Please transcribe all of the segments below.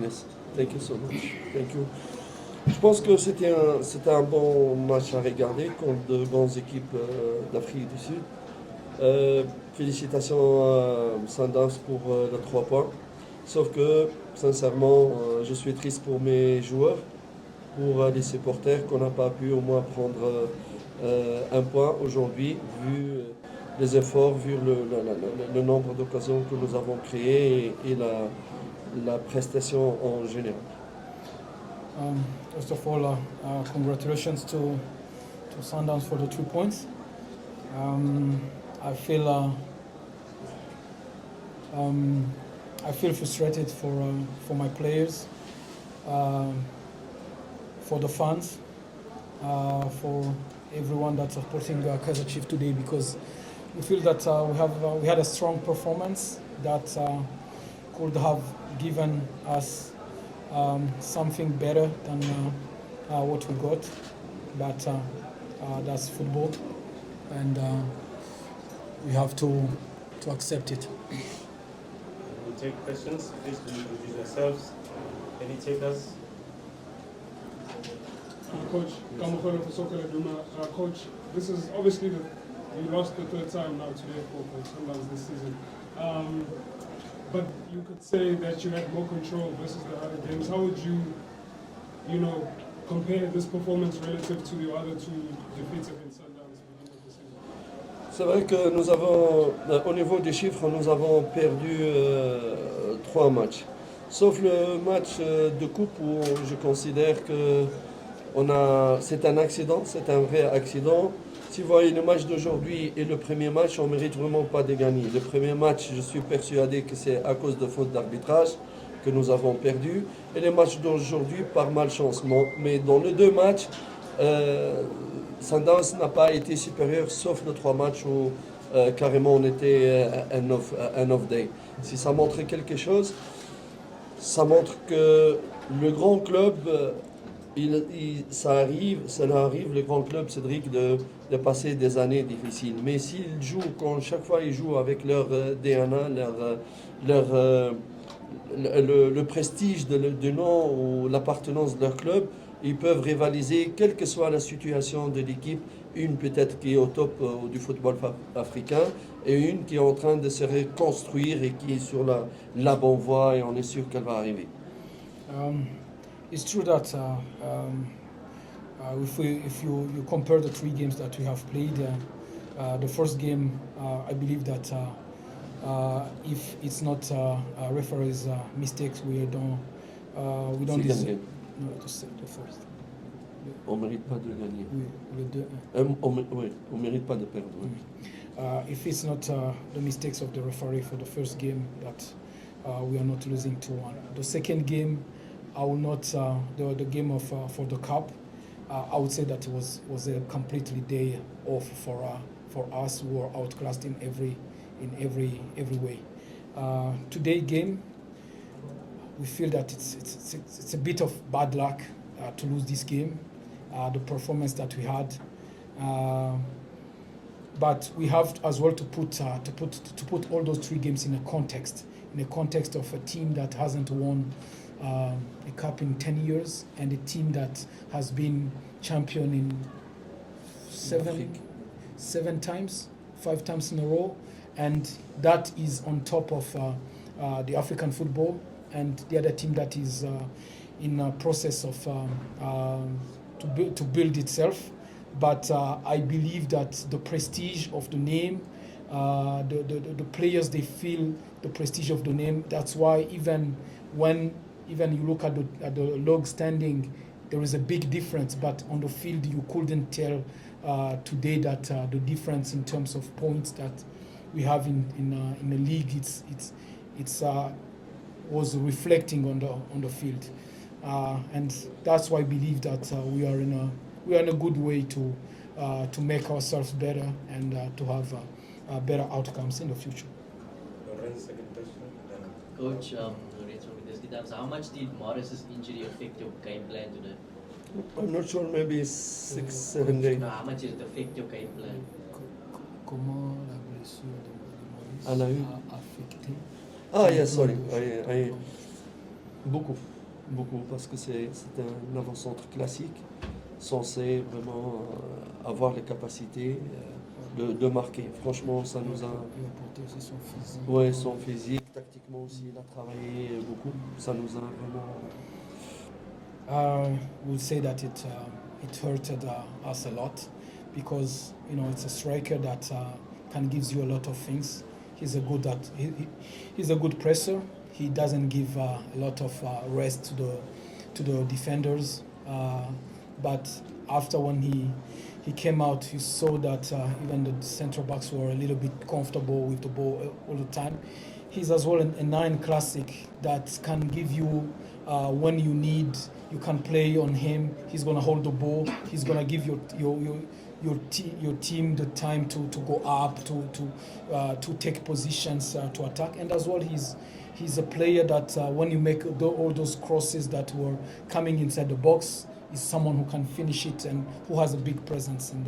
Yes, thank you so much. Thank you. Je pense que c'était un bon match à regarder contre de grandes équipes d'Afrique du Sud. Félicitations à Sundowns pour les 3 points. Sauf que, sincèrement, je suis triste pour mes joueurs, pour les supporters, qu'on n'a pas pu au moins prendre un point aujourd'hui, vu les efforts, vu le nombre d'occasions que nous avons créées et la prestation en général. First of all, congratulations to Sundowns for the 2 points. I feel frustrated for my players, for the fans, for everyone that's supporting Kaizer Chiefs today, because we feel that we had a strong performance that could have given us something better than what we got, but that's football, and we have to accept it. We'll take questions. Please introduce yourselves. Any takers? Coach, Coach, this is obviously you lost the 3rd time now to Lilepo for Sundowns this season. But you could say that you had more control versus the other games. How would you compare this performance relative to the other 2 defeats against Sundowns beginning of the season? C'est vrai que nous avons, au niveau des chiffres, nous avons perdu 3 matchs. Sauf le match de coupe où je considère que c'est un accident, c'est un vrai accident. Si vous voyez le match d'aujourd'hui et le premier match, on ne mérite vraiment pas de gagner. Le premier match, je suis persuadé que c'est à cause de faute d'arbitrage que nous avons perdu. Et les matchs d'aujourd'hui, par malchance. Mais dans les 2 matchs, Sundowns n'a pas été supérieur, sauf les 3 matchs où carrément on était un off day. Si ça montre quelque chose, ça montre que le grand club... ça arrive, le grand club, Cédric, de passer des années difficiles. Mais s'ils jouent, chaque fois ils jouent avec leur DNA, le prestige du nom ou l'appartenance de leur club, ils peuvent rivaliser, quelle que soit la situation de l'équipe, une peut-être qui est au top du football africain et une qui est en train de se reconstruire et qui est sur la bonne voie et on est sûr qu'elle va arriver. It's true that if you compare the 3 games that we have played, the first game, I believe that if it's not referees' mistakes, we don't deserve. No, the first. On ne mérite pas de gagner. Oui, on ne mérite pas de perdre. If it's not the mistakes of the referee for the first game, that we are not losing 2-1. The second game, I will not the game of for the cup. I would say that it was a completely day off for us who were outclassed in every way. Today game, we feel that it's a bit of bad luck to lose this game. The performance that we had, but we have as well to put all those 3 games in a context of a team that hasn't won a cup in 10 years and a team that has been champion in 7 times, 5 times in a row, and that is on top of the African football and the other team that is in a process of to build itself. But I believe that the prestige of the name, the players, they feel the prestige of the name. That's why even you look at the log standing, there is a big difference. But on the field, you couldn't tell today that the difference in terms of points that we have in the league, it's was reflecting on the field, and that's why I believe that we are in a good way to make ourselves better and to have better outcomes in the future. Coach, how much did Morris's injury affect your game plan today? I'm not sure, maybe 6-7 days. No, how much did it affect your game plan? Comment la blessure de Maurice a affecté? Ah, yes, sorry. Beaucoup, beaucoup, parce que c'est un avant-centre classique, censé vraiment avoir les capacités de marquer. Franchement, ça nous a... Il a porté aussi son physique. Ouais, son physique, tactiquement aussi, il a travaillé beaucoup. Ça nous a vraiment... Would say that it hurted us a lot because it's a striker that can gives you a lot of things. He's a good presser. He doesn't give a lot of rest to the defenders. But after when he came out, you saw that even the central backs were a little bit comfortable with the ball all the time. He's as well a 9 classic that can give you when you need. You can play on him. He's gonna hold the ball. He's gonna give your team the time to go up, to take positions, to attack. And as well, he's a player that when you make all those crosses that were coming inside the box, is someone who can finish it and who has a big presence. And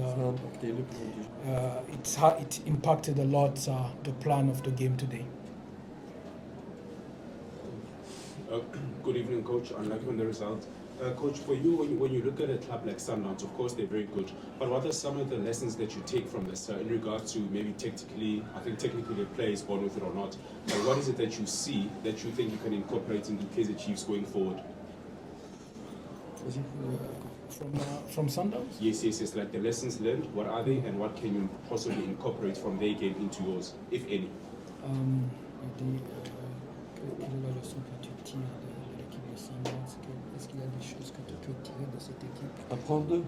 it impacted a lot the plan of the game today. Good evening, Coach. Unlike on the result, Coach, for you, when you look at a club like Sundowns, of course they're very good. But what are some of the lessons that you take from this in regards to maybe technically? I think technically the player is born with it or not. But what is it that you see that you think you can incorporate into Kaizer Chiefs going forward? From Sundowns? Yes. Like the lessons learned, what are they, and what can you possibly incorporate from their game into yours, if any? Quelle est la leçon que tu tires de l'équipe de Sundowns? Est-ce qu'il y a des choses que tu peux tirer de cette équipe? Apprendre d'eux.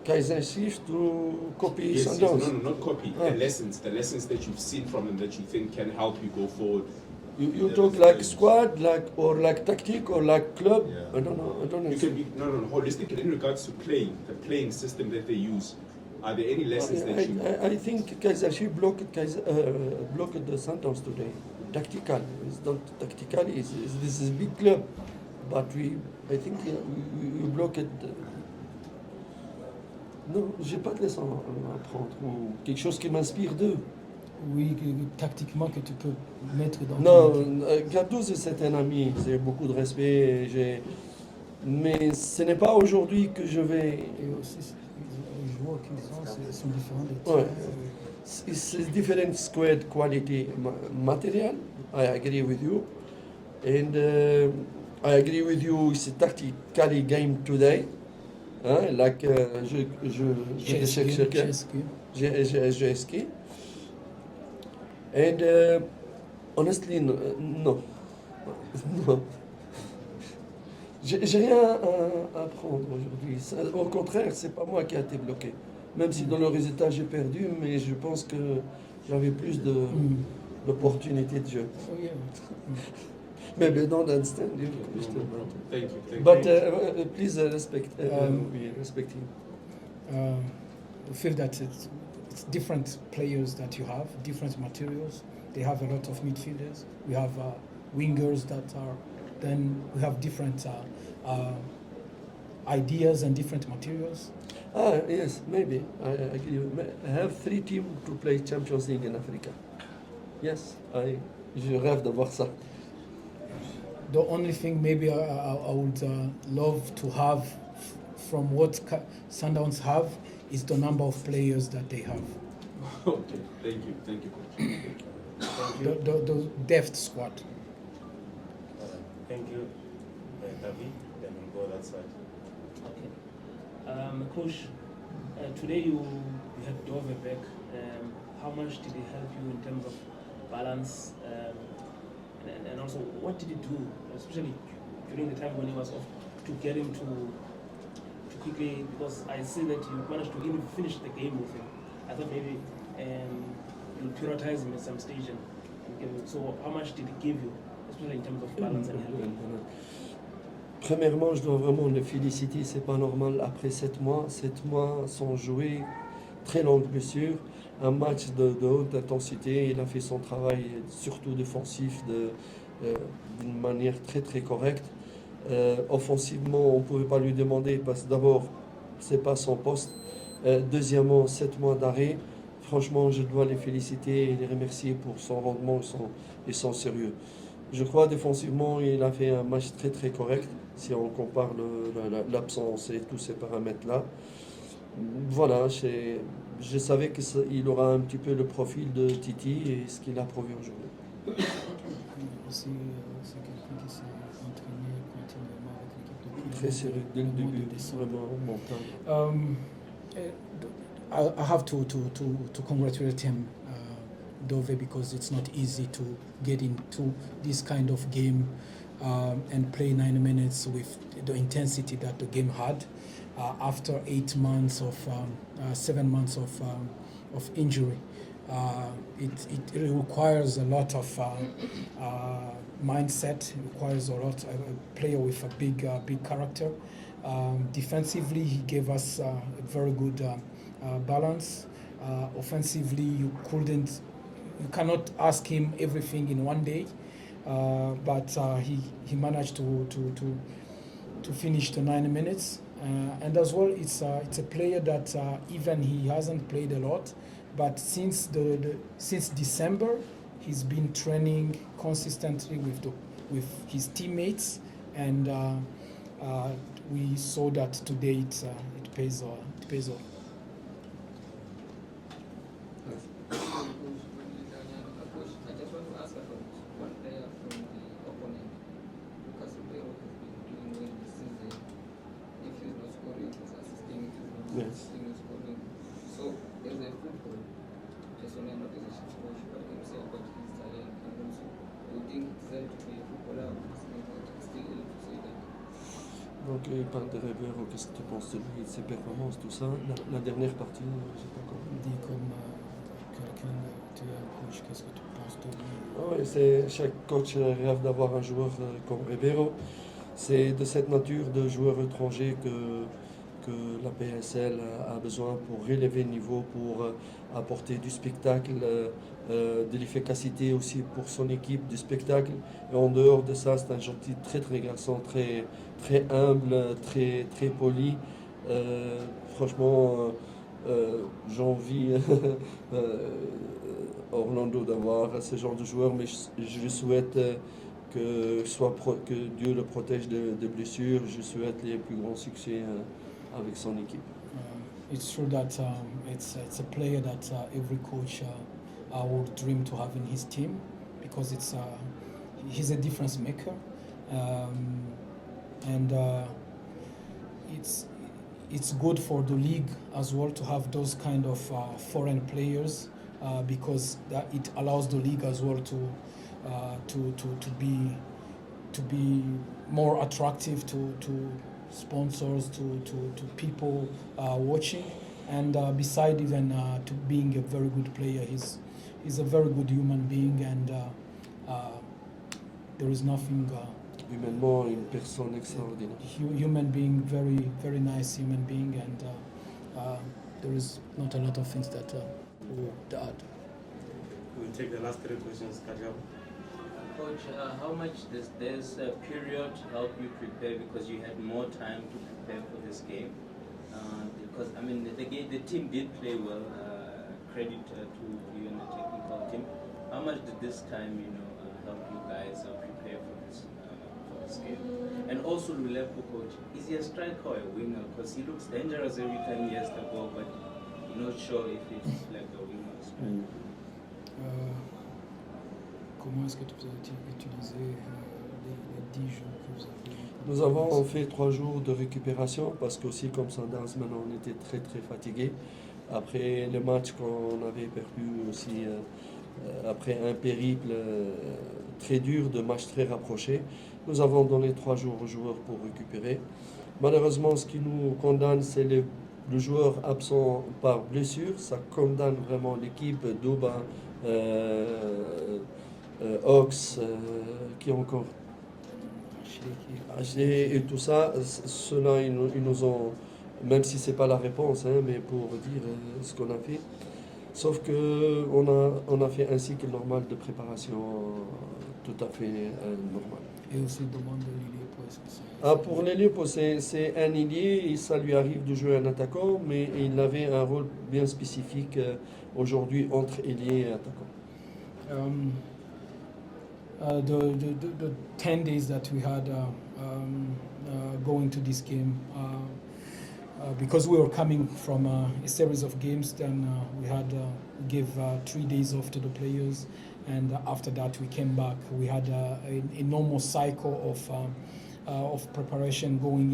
Kaizer Chiefs to copy Yes, Sundowns. no, not copy. The lessons that you've seen from them that you think can help you go forward. You talk like squad, like tactic, or like club. Yeah. I don't know. You can be holistically in regards to playing, the playing system that they use. Are there any lessons that you? I think Kaizer Chiefs blocked the Sundowns today. Tactical. It's not tactical. This is a big club, but I think we blocked. Non, j'ai pas de leçon à apprendre ou quelque chose qui m'inspire d'eux. Oui, tactiquement que tu peux mettre dans. Non, Gattuso c'est un ami. J'ai beaucoup de respect. Mais ce n'est pas aujourd'hui que je vais. Et aussi, les joueurs qu'ils ont sont différents des Ouais. It's different squad quality material. I agree with you, and I agree with you. It's a tactically game today. Like GSK. And honestly, no. J'ai rien à apprendre aujourd'hui. Au contraire, c'est pas moi qui a été bloqué. Même si dans le résultat j'ai perdu, mais je pense que j'avais plus d'opportunités de jeu. Oh, yeah. Maybe I don't understand you. Thank you. But please respect him. I feel that it's different players that you have, different materials. They have a lot of midfielders. We have wingers that are. Then we have different ideas and different materials. Yes, maybe. I agree. I have 3 teams to play Champions League in Africa. Yes, je rêve d'avoir ça. The only thing maybe I would love to have from what Sundowns have is the number of players that they have. Okay, thank you, Coach. The depth squad. Thank you, Nabi. Then we'll go that side. Okay. Coach, today you had Dove back. How much did he help you in terms of balance? And also, what did he do, especially during the time when he was off, to get him to quickly? Because I see that you managed to even finish the game with him. I thought maybe you'll prioritize him at some stage. So how much did he give you, especially in terms of balance and help? Premièrement, je dois vraiment le féliciter. C'est pas normal après 7 mois sans jouer, très longue blessure, un match de haute intensité. Il a fait son travail, surtout défensif, d'une manière très très correcte. Offensivement, on ne pouvait pas lui demander parce que d'abord, c'est pas son poste. Deuxièmement, 7 mois d'arrêt. franchement, je dois les féliciter et les remercier pour son rendement et son sérieux. Je crois défensivement, il a fait un match très très correct si on compare l'absence et tous ces paramètres-là. Voilà, je savais qu'il aura un petit peu le profil de Titi et ce qu'il a prouvé aujourd'hui. Aussi, c'est quelqu'un qui s'est entraîné continuellement avec l'équipe depuis Très sérieux dès le début, vraiment mental. I have to congratulate him, Dove, because it's not easy to get into this kind of game and play 9 minutes with the intensity that the game had after 8 months of 7 months of injury. It requires a lot of mindset. It requires a player with a big character. Defensively, he gave us a very good balance. Offensively, you cannot ask him everything in one day, but he managed to finish the 9 minutes. And as well, it's a player that even he hasn't played a lot, but since December, he's been training consistently with his teammates, and we saw that today it pays off. I just want to ask about one player from the opponent. Lucas Ribeiro has been doing well this season. If he's not scoring, he's assisting. If he's not assisting, he's scoring. So, as a football, just when I'm not as a chief coach, but I can say about his talent, and also, do you think he deserves to be a footballer? Still able to say that. Donc, il parle de Ribeiro, qu'est-ce que tu penses de lui, de ses performances, tout ça. La dernière partie, j'ai pas compris. Dit comme quelqu'un, tu es un coach, qu'est-ce que tu penses de lui? Ah ouais, chaque coach rêve d'avoir un joueur comme Ribeiro. C'est de cette nature de joueur étranger que la PSL a besoin pour relever le niveau, pour apporter du spectacle, de l'efficacité aussi pour son équipe, du spectacle. Et en dehors de ça, c'est un gentil, très très garçon, très, très humble, très, très poli. Franchement, j'envie Orlando d'avoir ce genre de joueur, mais je lui souhaite que Dieu le protège de blessures. Je souhaite les plus grands succès avec son équipe. It's true that it's a player that every coach would dream to have in his team, because he's a difference maker, and it's good for the league as well to have those kind of foreign players, because it allows the league as well to be more attractive to sponsors, to people watching, and beside even to being a very good player, he's a very good human being, and there is nothing. Humainement, une personne extraordinaire. Human being, very very nice human being, and there is not a lot of things that would add. We'll take the last 3 questions, Kajab. Coach, how much does this period help you prepare, because you had more time to prepare for this game? Because I mean, the team did play well. Credit to you and the technical team. How much did this time, help you guys prepare for this game? And also, Lilepo, coach, is he a striker or a winger? Because he looks dangerous every time he has the ball, but you're not sure if it's like a winger or striker. Comment est-ce que tu as utilisé les 10 jours que vous avez? Nous avons fait 3 jours de récupération parce qu'aussi comme Sundowns maintenant on était très très fatigués. Après le match qu'on avait perdu aussi, après un périple très dur, de matchs très rapprochés, nous avons donné 3 jours aux joueurs pour récupérer. Malheureusement, ce qui nous condamne, c'est le joueur absent par blessure. Ça condamne vraiment l'équipe, Duba, Ox, qui encore Haché et tout ça. Ceux-là, ils nous ont, même si c'est pas la réponse, mais pour dire ce qu'on a fait. Sauf que on a fait un cycle normal de préparation tout à fait normal. Et aussi demande de Lilepo Pour Lilepo, c'est un ailier et ça lui arrive de jouer un attaquant, mais il avait un rôle bien spécifique aujourd'hui entre ailier et attaquant. The 10 days that we had going to this game, because we were coming from a series of games, then we gave 3 days off to the players, and after that we came back. We had a normal cycle of preparation going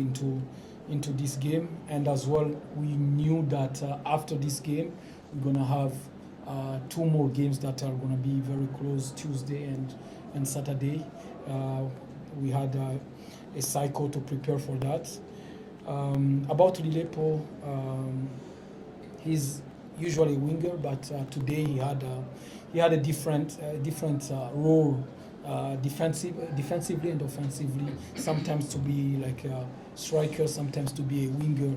into this game, and as well we knew that after this game we're gonna have 2 more games that are gonna be very close, Tuesday and Saturday. We had a cycle to prepare for that. About Lilepo, he's usually a winger, but today he had a different role, defensively and offensively. Sometimes to be like a striker, sometimes to be a winger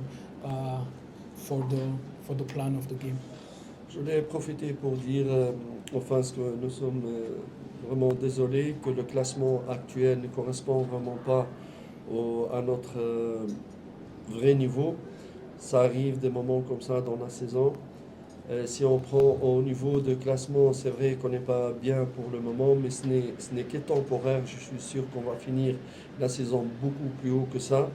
for the plan of the game. Je voulais profiter pour dire aux fans que nous sommes vraiment désolés que le classement actuel ne correspond vraiment pas à notre vrai niveau. Ça arrive des moments comme ça dans la saison. Si on prend au niveau de classement, c'est vrai qu'on n'est pas bien pour le moment, mais ce n'est que temporaire. Je suis sûr qu'on va finir la saison beaucoup plus haut que ça.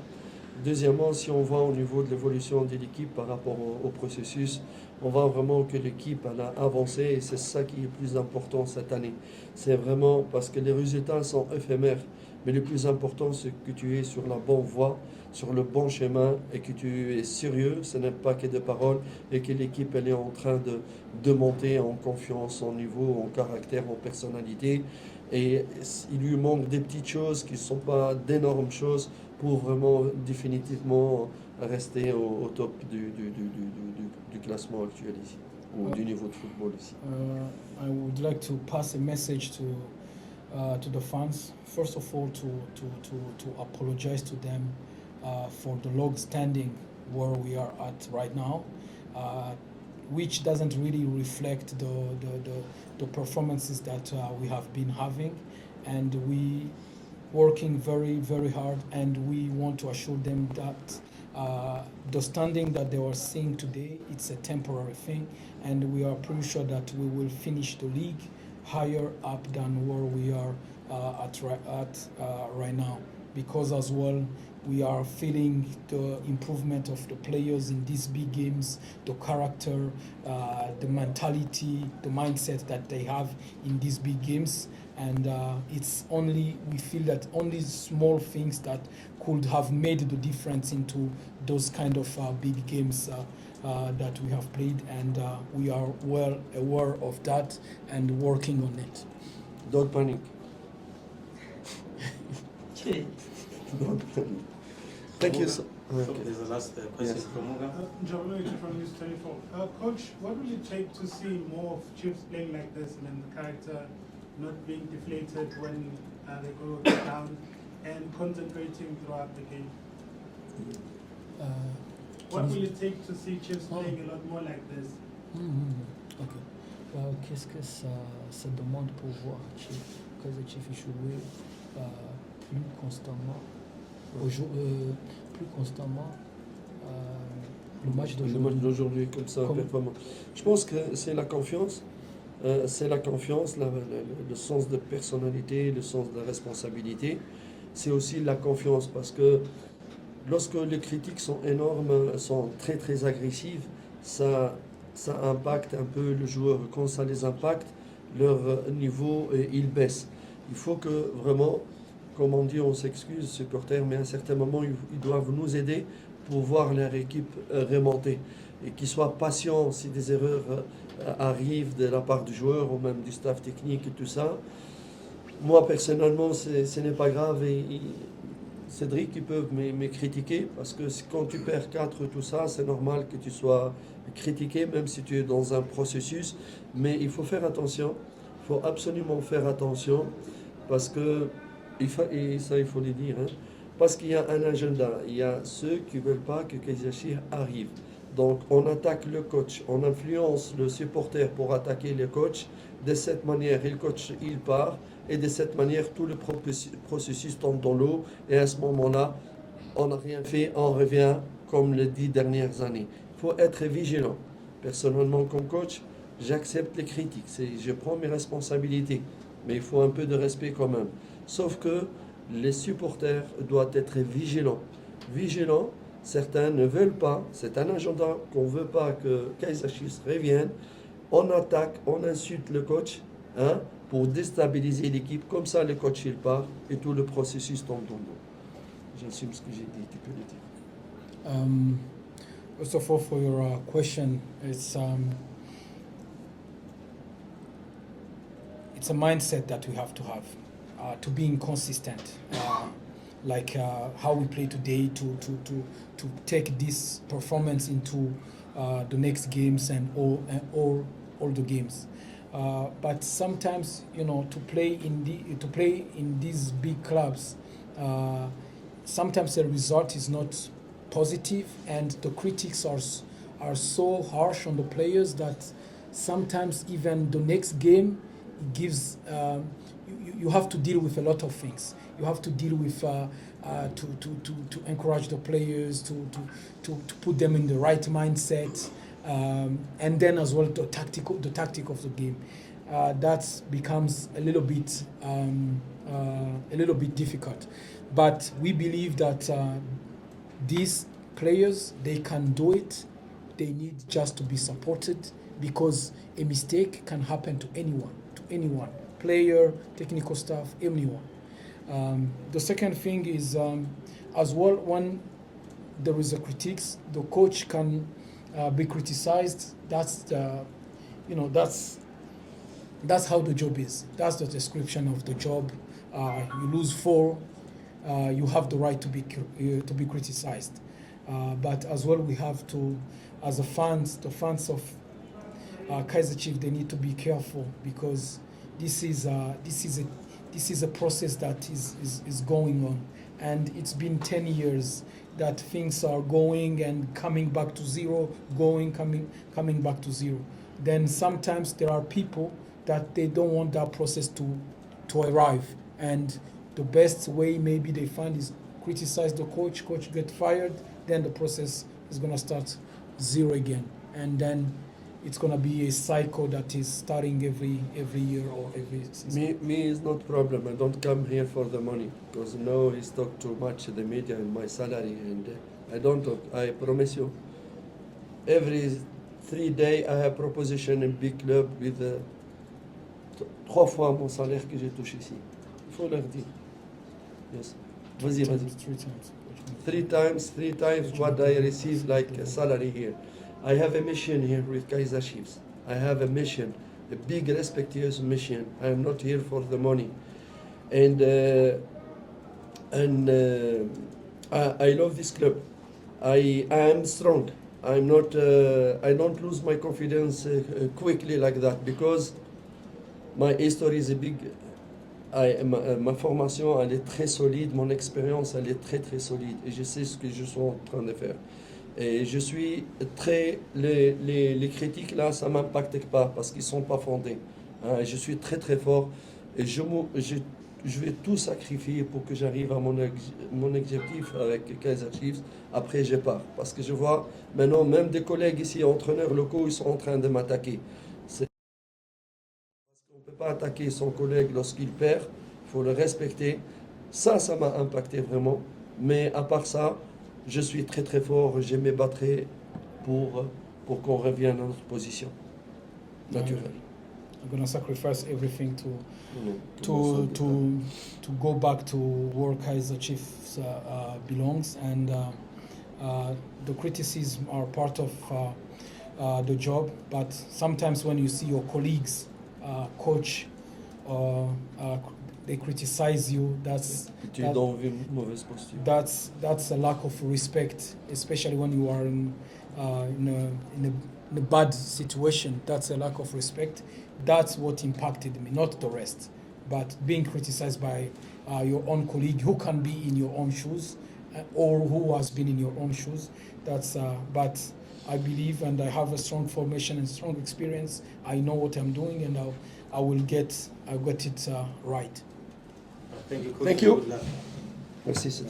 Deuxièmement, si on voit au niveau de l'évolution de l'équipe par rapport au processus, on voit vraiment que l'équipe a avancé et c'est ça qui est le plus important cette année. C'est vraiment parce que les résultats sont éphémères, mais le plus important c'est que tu es sur la bonne voie, sur le bon chemin et que tu es sérieux, ce n'est pas que des paroles et que l'équipe elle est en train de monter en confiance, en niveau, en caractère, en personnalité. Et il lui manque des petites choses qui ne sont pas d'énormes choses pour vraiment définitivement rester au top du classement actuel ici, ou du niveau de football ici. I would like to pass a message to the fans. First of all, to apologize to them for the log standing where we are at right now, which doesn't really reflect the performances that we have been having, and we working very, very hard, and we want to assure them that the standing that they were seeing today, it's a temporary thing, and we are pretty sure that we will finish the league higher up than where we are at right now, because as well we are feeling the improvement of the players in these big games, the character, the mentality, the mindset that they have in these big games. And we feel that only small things that could have made the difference into those kind of big games that we have played, and we are well aware of that and working on it. Don't panic. Don't panic. Thank you. So there's a last question from Muga. Jabalovic from News 24. Coach, what will it take to see more of Chiefs playing like this, and the character not being deflated when they go down, and concentrating throughout the game? What will it take to see Chiefs playing a lot more like this? Ok. Qu'est-ce que ça demande pour voir Kaizer Chiefs jouer plus constamment, le match d'aujourd'hui comme ça, performant. Je pense que c'est la confiance. C'est la confiance, le sens de personnalité, le sens de responsabilité. C'est aussi la confiance parce que lorsque les critiques sont énormes, sont très très agressives, ça impacte un peu le joueur. Quand ça les impacte, leur niveau il baisse. Il faut que vraiment, comme on dit, on s'excuse supporters, mais à un certain moment ils doivent nous aider pour voir leur équipe remonter et qu'ils soient patients si des erreurs arrivent de la part du joueur ou même du staff technique et tout ça. Moi personnellement ce n'est pas grave et Cédric ils peuvent me critiquer parce que quand tu perds 4 tout ça c'est normal que tu sois critiqué même si tu es dans un processus, mais il faut faire attention, il faut absolument faire attention parce que et ça il faut le dire parce qu'il y a un agenda, il y a ceux qui ne veulent pas que Kaizer Chiefs arrive. Donc on attaque le coach, on influence le supporter pour attaquer le coach. De cette manière, le coach il part et de cette manière tout le processus tombe dans l'eau et à ce moment-là, on n'a rien fait, on revient comme les 10 dernières années. Il faut être vigilant. Personnellement comme coach, j'accepte les critiques, je prends mes responsabilités, mais il faut un peu de respect quand même. Sauf que les supporters doivent être vigilants. Vigilants. Certains ne veulent pas, c'est un agenda qu'on ne veut pas que Kaizer Chiefs revienne. On attaque, on insulte le coach pour déstabiliser l'équipe. Comme ça, le coach il part et tout le processus tombe dans l'eau. J'assume ce que j'ai dit, tu peux le dire. First of all, for your question, it's a mindset that we have to being consistent. Like how we play today, to take this performance into the next games and all the games. But sometimes, to play in these big clubs, sometimes the result is not positive, and the critics are so harsh on the players that sometimes even the next game gives. You have to deal with a lot of things. You have to deal with to encourage the players, to put them in the right mindset, and then as well the tactic of the game. That becomes a little bit difficult. But we believe that these players, they can do it. They need just to be supported, because a mistake can happen to anyone. Player, technical staff, anyone. The second thing is as well, when there is a critiques, the coach can be criticized. That's how the job is. That's the description of the job. You lose 4, you have the right to be criticized. But as well, we have to, as the fans of Kaizer Chiefs, they need to be careful, because this is a process that is going on, and it's been 10 years that things are going and coming back to zero, coming back to zero. Then sometimes there are people that they don't want that process to arrive, and the best way maybe they find is criticize the coach get fired, then the process is going to start zero again, and then it's going to be a cycle that is starting every year or every season. Me is not problem. I don't come here for the money, because no, he's talk too much to the media and my salary, and I don't talk. I promise you, every 3 days I have proposition in big club with 3 fois mon salaire que j'ai touché ici. Il faut leur dire. Yes. Vas-y. 3 times what I receive like a salary here. I have a mission here with Kaizer Chiefs. I have a mission, a big respected mission. I am not here for the money, and I love this club. I am strong. I'm not. I don't lose my confidence quickly like that, because my history is a big. Ma formation elle est très solide, mon expérience elle est très très solide, et je sais ce que je suis en train de faire. Et je suis très... Les critiques là, ça ne m'impacte pas, parce qu'ils ne sont pas fondés. Je suis très très fort, et je vais tout sacrifier pour que j'arrive à mon objectif avec Kaizer Chiefs. Après je pars, parce que je vois maintenant même des collègues ici, entraîneurs locaux, ils sont en train de m'attaquer. On ne peut pas attaquer son collègue lorsqu'il perd, il faut le respecter. Ça m'a impacté vraiment, mais à part ça, je suis très très fort, je me battrai pour qu'on revienne à notre position naturelle. I'm going to sacrifice everything to go back to where Kaizer Chiefs belongs, and the criticism are part of the job, but sometimes when you see your colleagues, coach, they criticize you, that's a lack of respect, especially when you are in a bad situation. That's a lack of respect. That's what impacted me, not the rest. But being criticized by your own colleague who can be in your own shoes, or who has been in your own shoes, that's but I believe and I have a strong formation and strong experience. I know what I'm doing, and I'll get it right. Thank you, Coach. Thank you. Good luck. Merci.